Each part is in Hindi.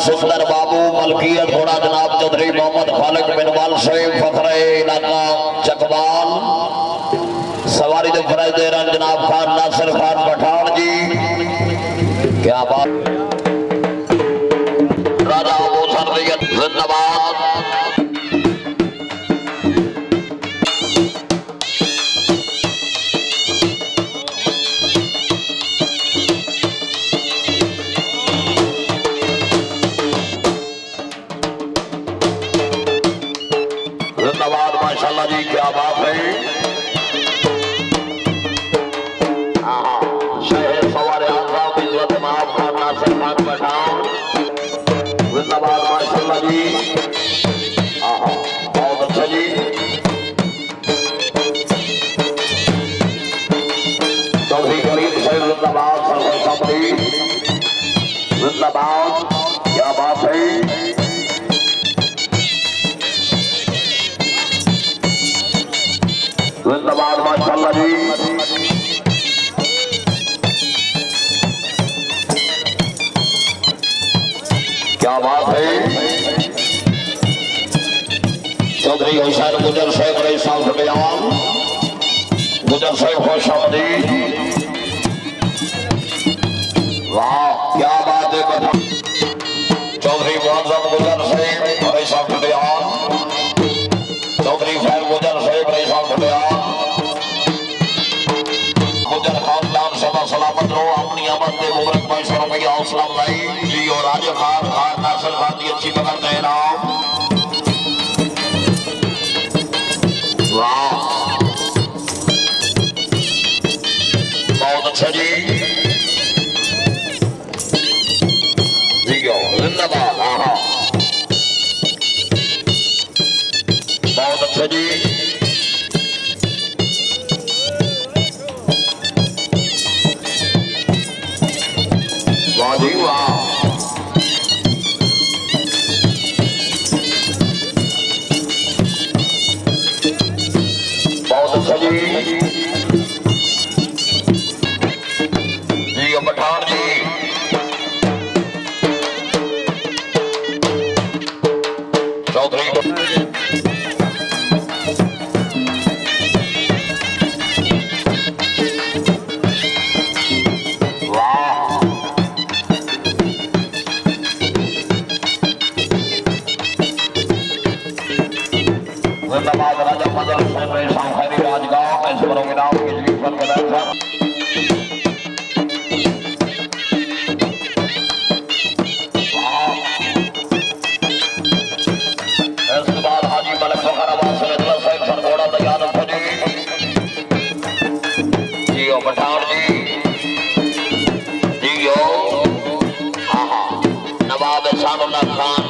सुंदर बाबू मलकियत घोड़ा जनाब चौधरी मोहम्मद खालिक बिनवाल शेख फखरे इलाका चकवाल सवारी दे फराज दे रन जनाब खान नासिर खान पठान जी क्या बात राजा अबू सरदियत जिंदाबाद माशाल्लाह जी क्या बात है शहर सवारे आज़ाद इज्जत माफ खाना सलमान पठान जिंदाबाद माशाल्लाह जी बहुत अच्छा जी चौधरी करीम साहब जिंदाबाद सरवर सामरी जिंदाबाद क्या बात है जिंदाबाद माशाल्लाह जी क्या बात है चौधरी हुसैन गुजर साहब रही साहब बयान गुजर साहब खुश आमदीद वाह क्या बात है चौधरी मुआज्जम गुजर साहब रही साहब बयान चौधरी खैर गुजर साहब रही साहब बयान सलामत रहो अपनी आमद के मुबारक पैसा रुपया हौसला अफजाई जी और राजा खान खान नासिर खान की अच्छी मगर तैनाम वाह बहुत अच्छा जी जिंदाबाद बहुत अच्छा जी पठान जी चौधरी वाह जिंदाबाद राजा मदन हुसैन सांखरी राजगांव इस प्रोग्राम के लिए फल पठान जी जी नवाब एहसानुल्लाह खान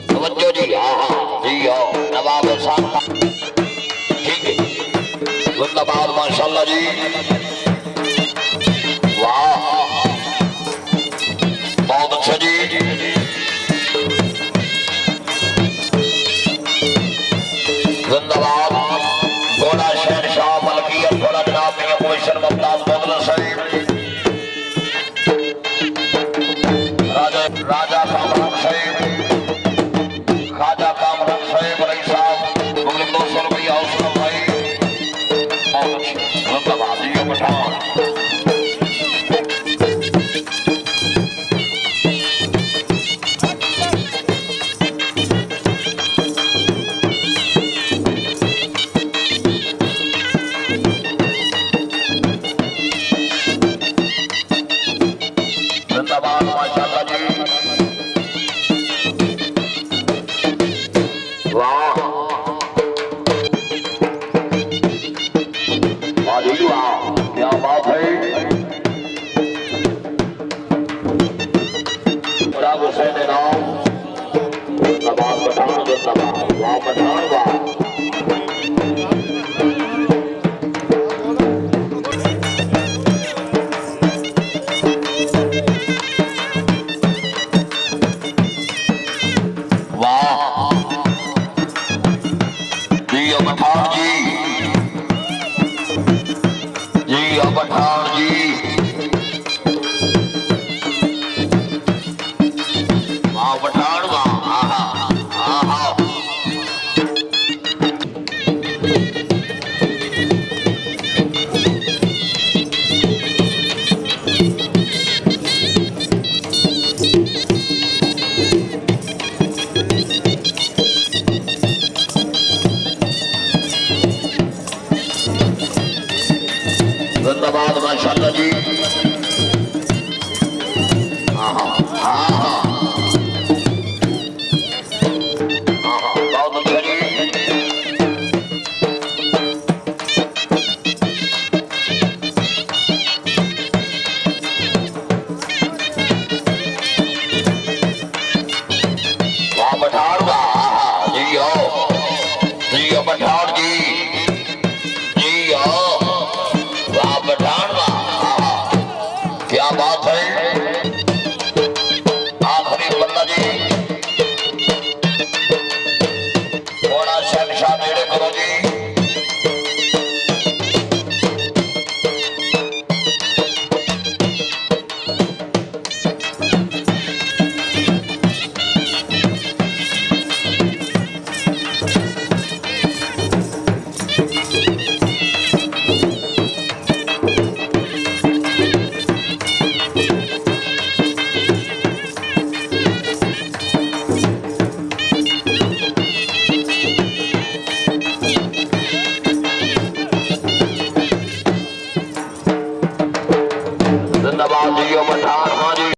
तवज्जो जी जी नवाब एहसान खान ठीक है जिंदाबाद माशाल्लाह जी वाह बहुत अच्छा जी जिंदाबाद घोड़ा शहनशाह मलकियत घोड़ा जनाब मुमताज बदल साहिब राजा कामरान साहिब खाजा कामरान साहिब रही साहब 200 रुपया हौसला भाई जिंदाबाद जी पठान माशाल्लाह जी वाह वाह क्या बात है हुसैन नाम